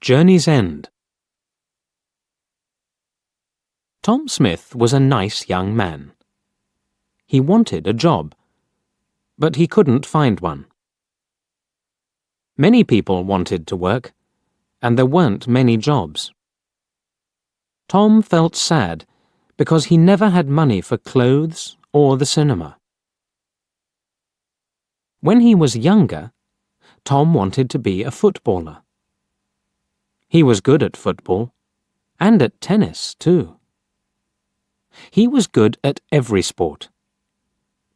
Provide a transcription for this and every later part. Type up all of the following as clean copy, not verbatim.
Journey's End. Tom Smith was a nice young man. He wanted a job, but he couldn't find one. Many people wanted to work, and there weren't many jobs. Tom felt sad because he never had money for clothes or the cinema. When he was younger, Tom wanted to be a footballer. He was good at football, and at tennis, too. He was good at every sport,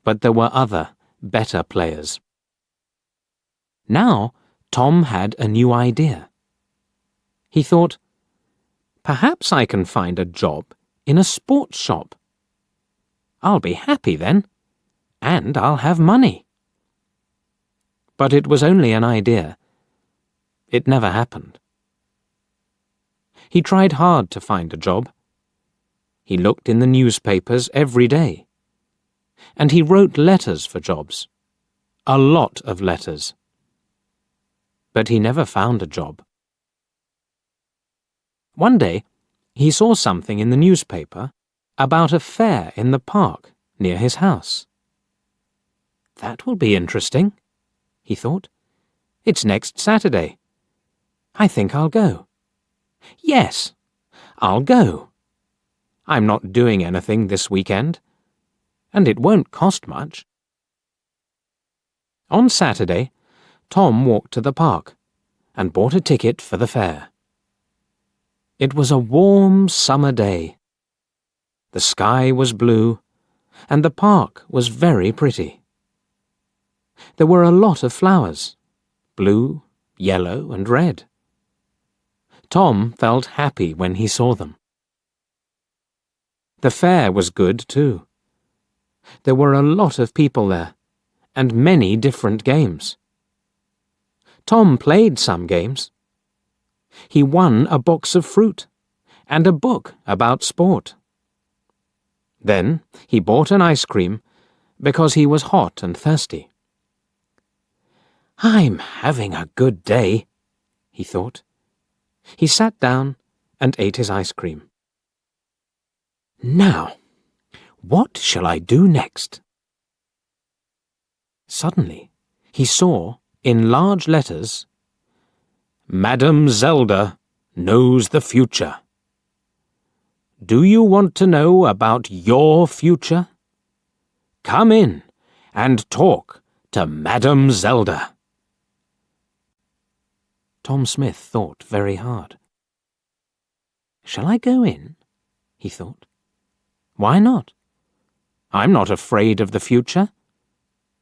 but there were other, better players. Now, Tom had a new idea. He thought, perhaps I can find a job in a sports shop. I'll be happy then, and I'll have money. But it was only an idea. It never happened. He tried hard to find a job. He looked in the newspapers every day. And he wrote letters for jobs. A lot of letters. But he never found a job. One day, he saw something in the newspaper about a fair in the park near his house. That will be interesting, he thought. It's next Saturday. I think I'll go. Yes, I'll go. I'm not doing anything this weekend, and it won't cost much. On Saturday, Tom walked to the park and bought a ticket for the fair. It was a warm summer day. The sky was blue, and the park was very pretty. There were a lot of flowers, blue, yellow, and red. Tom felt happy when he saw them. The fair was good, too. There were a lot of people there, and many different games. Tom played some games. He won a box of fruit and a book about sport. Then he bought an ice cream because he was hot and thirsty. I'm having a good day, he thought. He sat down and ate his ice cream. Now, what shall I do next? Suddenly, he saw, in large letters, Madam Zelda knows the future. Do you want to know about your future? Come in and talk to Madam Zelda. Tom Smith thought very hard. Shall I go in? He thought. Why not? I'm not afraid of the future.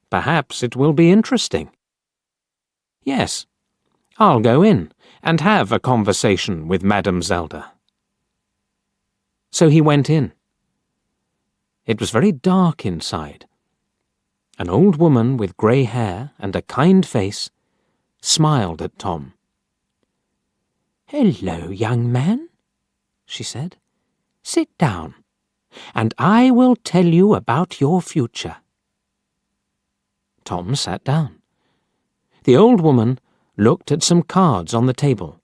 Perhaps it will be interesting. Yes, I'll go in and have a conversation with Madam Zelda. So he went in. It was very dark inside. An old woman with grey hair and a kind face smiled at Tom. Hello, young man, she said. Sit down, and I will tell you about your future. Tom sat down. The old woman looked at some cards on the table.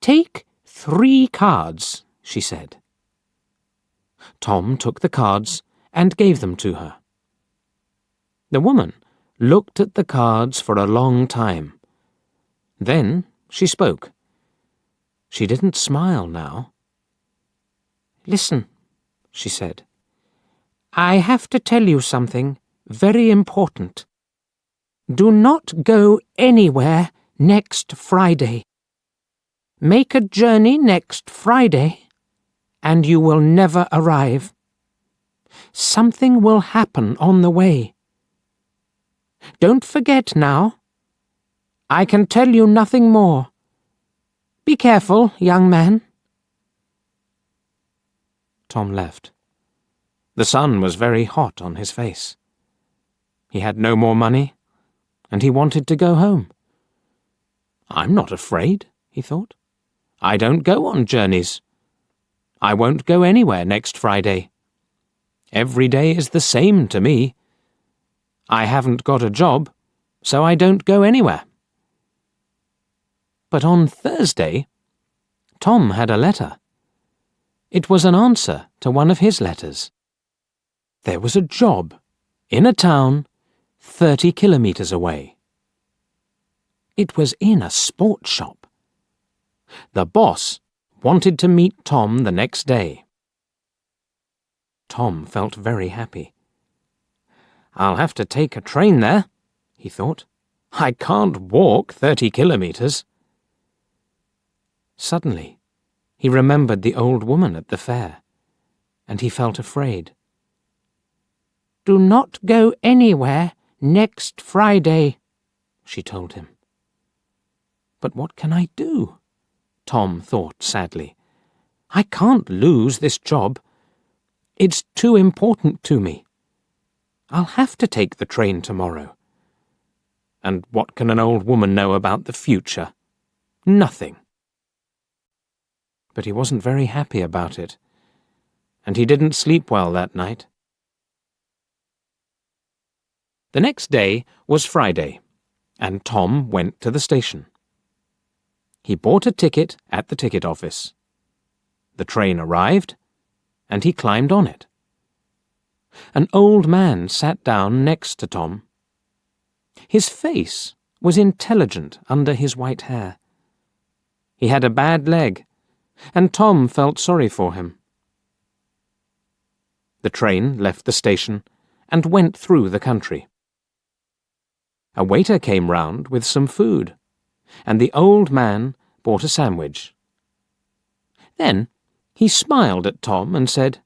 Take 3 cards, she said. Tom took the cards and gave them to her. The woman looked at the cards for a long time. Then she spoke. She didn't smile now. Listen, she said. I have to tell you something very important. Do not go anywhere next Friday. Make a journey next Friday, and you will never arrive. Something will happen on the way. Don't forget now. I can tell you nothing more. Be careful, young man. Tom left. The sun was very hot on his face. He had no more money, and he wanted to go home. I'm not afraid, he thought. I don't go on journeys. I won't go anywhere next Friday. Every day is the same to me. I haven't got a job, so I don't go anywhere. But on Thursday, Tom had a letter. It was an answer to one of his letters. There was a job in a town 30 kilometers away. It was in a sports shop. The boss wanted to meet Tom the next day. Tom felt very happy. I'll have to take a train there, he thought. I can't walk 30 kilometers. Suddenly, he remembered the old woman at the fair, and he felt afraid. "Do not go anywhere next Friday," she told him. "But what can I do?" Tom thought sadly. "I can't lose this job. It's too important to me. I'll have to take the train tomorrow. And what can an old woman know about the future? Nothing." But he wasn't very happy about it, and he didn't sleep well that night. The next day was Friday, and Tom went to the station. He bought a ticket at the ticket office. The train arrived, and he climbed on it. An old man sat down next to Tom. His face was intelligent under his white hair. He had a bad leg, and Tom felt sorry for him. The train left the station and went through the country. A waiter came round with some food, and the old man bought a sandwich. Then he smiled at Tom and said,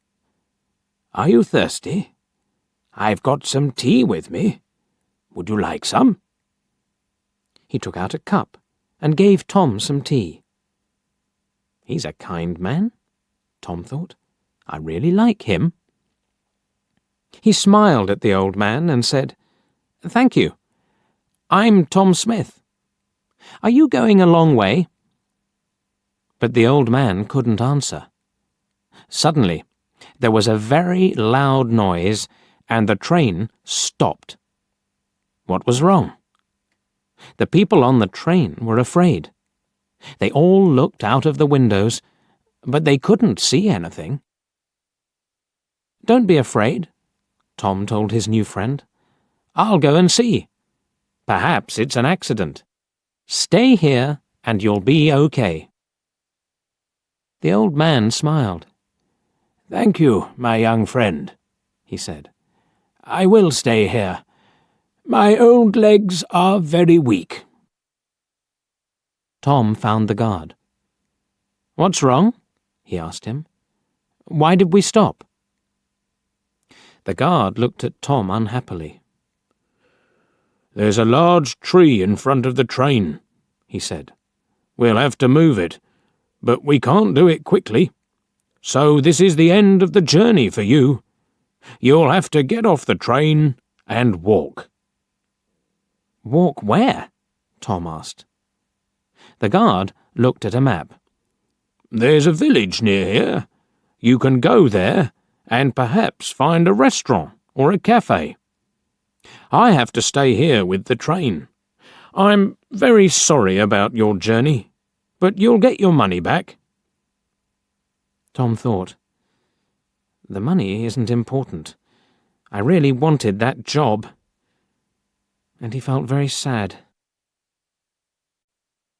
"Are you thirsty? I've got some tea with me. Would you like some?" He took out a cup and gave Tom some tea. He's a kind man, Tom thought. I really like him. He smiled at the old man and said, "Thank you. I'm Tom Smith. Are you going a long way?" But the old man couldn't answer. Suddenly, there was a very loud noise, and the train stopped. What was wrong? The people on the train were afraid. They all looked out of the windows, but they couldn't see anything. "Don't be afraid," Tom told his new friend. "I'll go and see. Perhaps it's an accident. Stay here and you'll be okay." The old man smiled. "Thank you, my young friend," he said. "I will stay here. My old legs are very weak." Tom found the guard. "What's wrong?" he asked him. "Why did we stop?" The guard looked at Tom unhappily. "There's a large tree in front of the train," he said. "We'll have to move it, but we can't do it quickly. So this is the end of the journey for you. You'll have to get off the train and walk." "Walk where?" Tom asked. The guard looked at a map. "There's a village near here. You can go there and perhaps find a restaurant or a cafe. I have to stay here with the train. I'm very sorry about your journey, but you'll get your money back." Tom thought, "The money isn't important. I really wanted that job." And he felt very sad.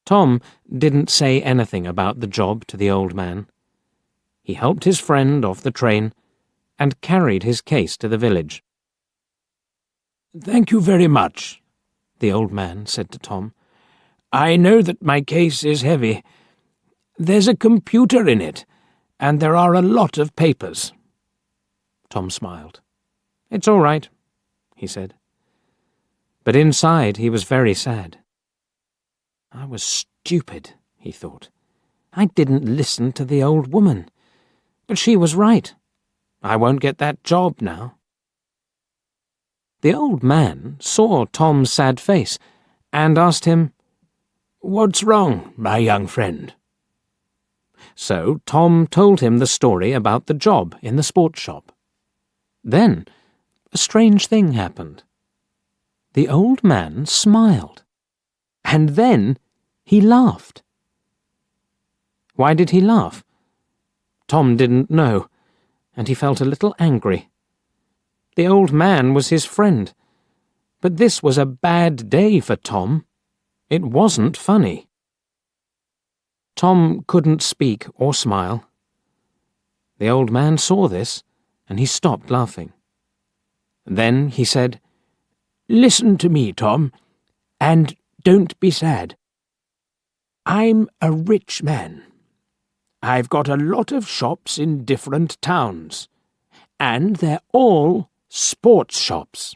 Tom didn't say anything about the job to the old man. He helped his friend off the train and carried his case to the village. "Thank you very much," the old man said to Tom. "I know that my case is heavy. There's a computer in it, and there are a lot of papers." Tom smiled. "It's all right," he said. But inside he was very sad. I was stupid, he thought. I didn't listen to the old woman. But she was right. I won't get that job now. The old man saw Tom's sad face and asked him, "What's wrong, my young friend?" So Tom told him the story about the job in the sports shop. Then a strange thing happened. The old man smiled, and then he laughed. Why did he laugh? Tom didn't know, and he felt a little angry. The old man was his friend, but this was a bad day for Tom. It wasn't funny. Tom couldn't speak or smile. The old man saw this, and he stopped laughing. Then he said, "Listen to me, Tom, and don't be sad. I'm a rich man. I've got a lot of shops in different towns, and they're all sports shops.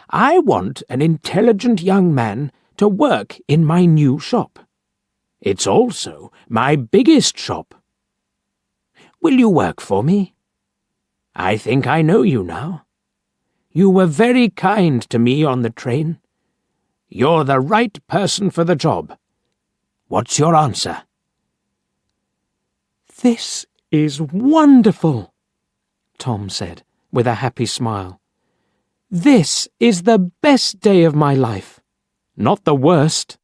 I want an intelligent young man to work in my new shop. It's also my biggest shop. Will you work for me? I think I know you now. You were very kind to me on the train. You're the right person for the job. What's your answer?" "This is wonderful," Tom said, with a happy smile. "This is the best day of my life. Not the worst."